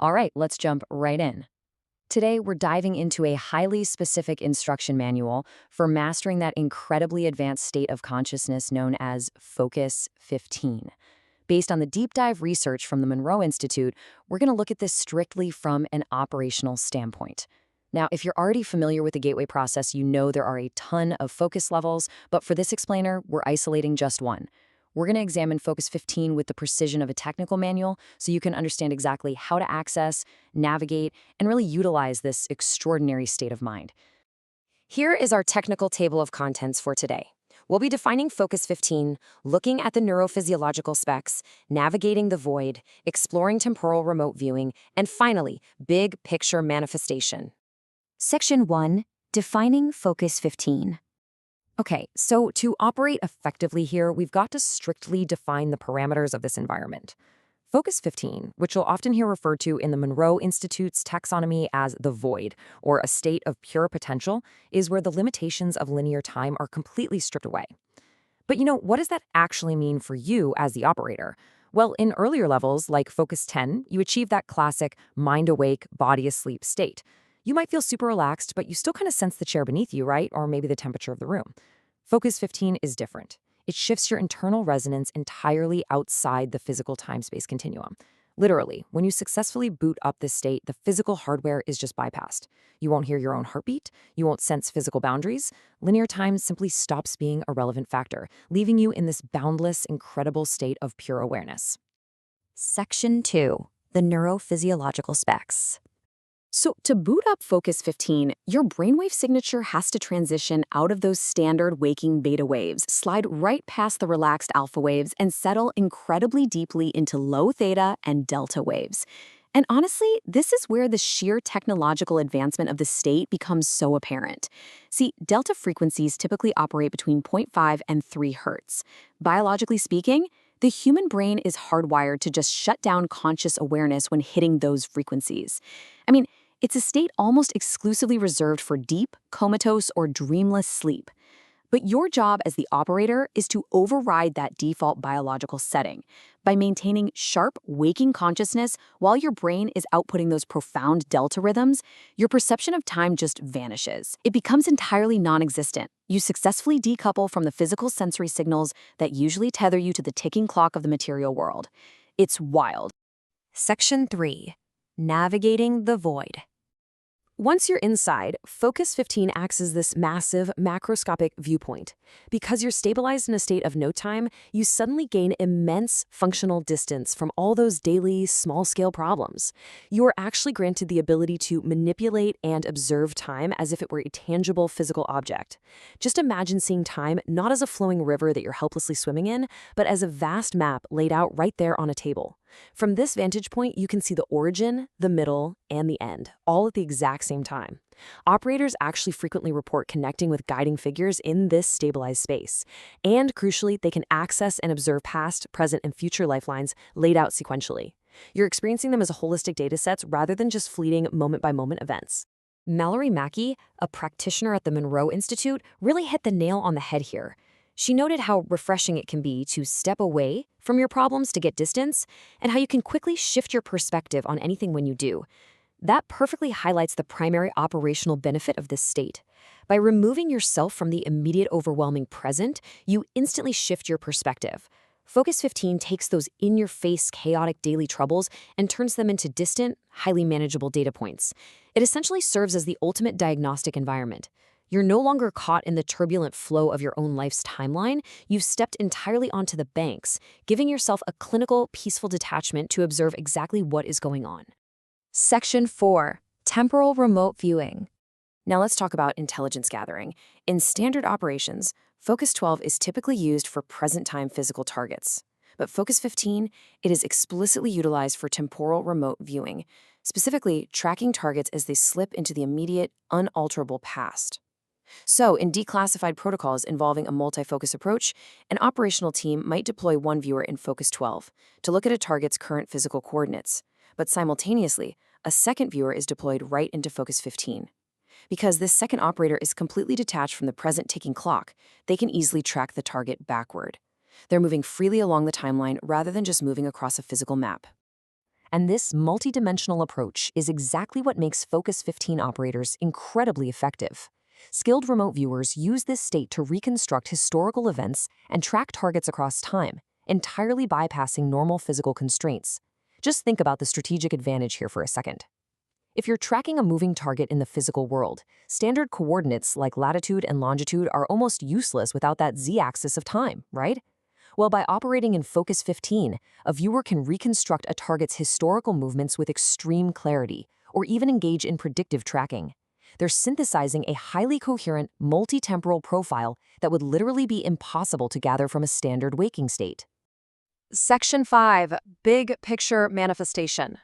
All right, let's jump right in. Today, we're diving into a highly specific instruction manual for mastering that incredibly advanced state of consciousness known as Focus 15. Based on the deep dive research from the Monroe Institute, we're going to look at this strictly from an operational standpoint. Now, if you're already familiar with the gateway process, you know there are a ton of focus levels, but for this explainer, we're isolating just one. We're going to examine Focus 15 with the precision of a technical manual so you can understand exactly how to access, navigate, and really utilize this extraordinary state of mind. Here is our technical table of contents for today. We'll be defining Focus 15, looking at the neurophysiological specs, navigating the void, exploring temporal remote viewing, and finally, big picture manifestation. Section 1. Defining Focus 15. Okay, so to operate effectively here, we've got to strictly define the parameters of this environment. Focus 15, which you'll often hear referred to in the Monroe Institute's taxonomy as the void, or a state of pure potential, is where the limitations of linear time are completely stripped away. But what does that actually mean for you as the operator? Well, in earlier levels, like Focus 10, you achieve that classic mind awake, body asleep state. You might feel super relaxed, but you still kind of sense the chair beneath you, right? Or maybe the temperature of the room. Focus 15 is different. It shifts your internal resonance entirely outside the physical time-space continuum. Literally, when you successfully boot up this state, the physical hardware is just bypassed. You won't hear your own heartbeat, you won't sense physical boundaries. Linear time simply stops being a relevant factor, leaving you in this boundless, incredible state of pure awareness. Section 2. The neurophysiological specs. So to boot up Focus 15, your brainwave signature has to transition out of those standard waking beta waves, slide right past the relaxed alpha waves, and settle incredibly deeply into low theta and delta waves. And honestly, this is where the sheer technological advancement of the state becomes so apparent. See, delta frequencies typically operate between 0.5 and 3 hertz. Biologically speaking, the human brain is hardwired to just shut down conscious awareness when hitting those frequencies. I mean, it's a state almost exclusively reserved for deep, comatose, or dreamless sleep. But your job as the operator is to override that default biological setting by maintaining sharp, waking consciousness while your brain is outputting those profound delta rhythms. Your perception of time just vanishes. It becomes entirely non-existent. You successfully decouple from the physical sensory signals that usually tether you to the ticking clock of the material world. It's wild. Section 3. Navigating the void. Once you're inside, Focus 15 acts as this massive, macroscopic viewpoint. Because you're stabilized in a state of no time, you suddenly gain immense functional distance from all those daily, small-scale problems. You are actually granted the ability to manipulate and observe time as if it were a tangible physical object. Just imagine seeing time not as a flowing river that you're helplessly swimming in, but as a vast map laid out right there on a table. From this vantage point, you can see the origin, the middle, and the end, all at the exact same time. Operators actually frequently report connecting with guiding figures in this stabilized space. And crucially, they can access and observe past, present, and future lifelines laid out sequentially. You're experiencing them as holistic datasets rather than just fleeting moment-by-moment events. Mallory Mackey, a practitioner at the Monroe Institute, really hit the nail on the head here. She noted how refreshing it can be to step away from your problems to get distance, and how you can quickly shift your perspective on anything when you do. That perfectly highlights the primary operational benefit of this state. By removing yourself from the immediate overwhelming present, you instantly shift your perspective. Focus 15 takes those in-your-face chaotic daily troubles and turns them into distant, highly manageable data points. It essentially serves as the ultimate diagnostic environment. You're no longer caught in the turbulent flow of your own life's timeline. You've stepped entirely onto the banks, giving yourself a clinical, peaceful detachment to observe exactly what is going on. Section 4. Temporal remote viewing. Now let's talk about intelligence gathering. In standard operations, Focus 12 is typically used for present-time physical targets. But Focus 15, it is explicitly utilized for temporal remote viewing, specifically tracking targets as they slip into the immediate, unalterable past. So, in declassified protocols involving a multi-focus approach, an operational team might deploy one viewer in Focus 12 to look at a target's current physical coordinates, but simultaneously, a second viewer is deployed right into Focus 15. Because this second operator is completely detached from the present ticking clock, they can easily track the target backward. They're moving freely along the timeline rather than just moving across a physical map. And this multidimensional approach is exactly what makes Focus 15 operators incredibly effective. Skilled remote viewers use this state to reconstruct historical events and track targets across time, entirely bypassing normal physical constraints. Just think about the strategic advantage here for a second. If you're tracking a moving target in the physical world, standard coordinates like latitude and longitude are almost useless without that z-axis of time, right? Well, by operating in Focus 15, a viewer can reconstruct a target's historical movements with extreme clarity, or even engage in predictive tracking. They're synthesizing a highly coherent, multi-temporal profile that would literally be impossible to gather from a standard waking state. Section 5, Big Picture Manifestation.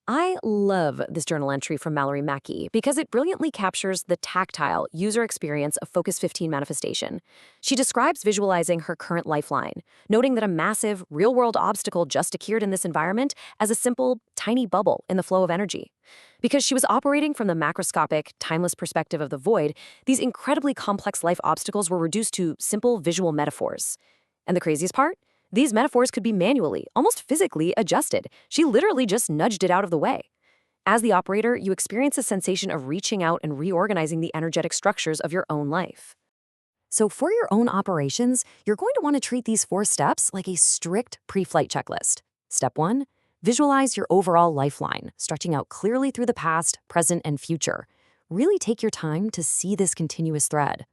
I love this journal entry from Mallory Mackey because it brilliantly captures the tactile user experience of Focus 15 manifestation. She describes visualizing her current lifeline, noting that a massive, real-world obstacle just occurred in this environment as a simple, tiny bubble in the flow of energy. Because she was operating from the macroscopic, timeless perspective of the void, these incredibly complex life obstacles were reduced to simple visual metaphors. And the craziest part? These metaphors could be manually, almost physically, adjusted. She literally just nudged it out of the way. As the operator, you experience a sensation of reaching out and reorganizing the energetic structures of your own life. So for your own operations, you're going to want to treat these 4 steps like a strict pre-flight checklist. Step 1, visualize your overall lifeline, stretching out clearly through the past, present, and future. Really take your time to see this continuous thread.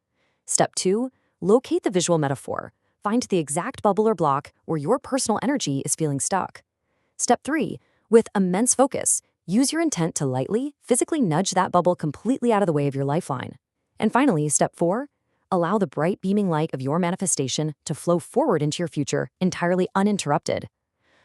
Step 2, locate the visual metaphor. Find the exact bubble or block where your personal energy is feeling stuck. Step 3, with immense focus, use your intent to lightly, physically nudge that bubble completely out of the way of your lifeline. And finally, step 4, allow the bright beaming light of your manifestation to flow forward into your future entirely uninterrupted.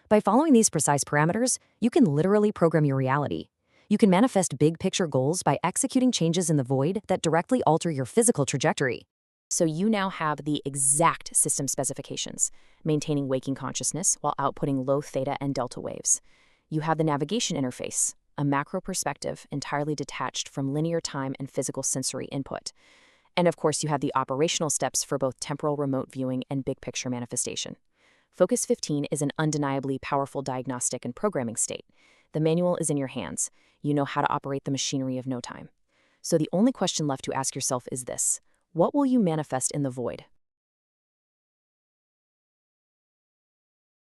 By following these precise parameters, you can literally program your reality. You can manifest big picture goals by executing changes in the void that directly alter your physical trajectory. So you now have the exact system specifications, maintaining waking consciousness while outputting low theta and delta waves. You have the navigation interface, a macro perspective entirely detached from linear time and physical sensory input. And of course, you have the operational steps for both temporal remote viewing and big picture manifestation. Focus 15 is an undeniably powerful diagnostic and programming state. The manual is in your hands. You know how to operate the machinery of no time. So the only question left to ask yourself is this: what will you manifest in the void?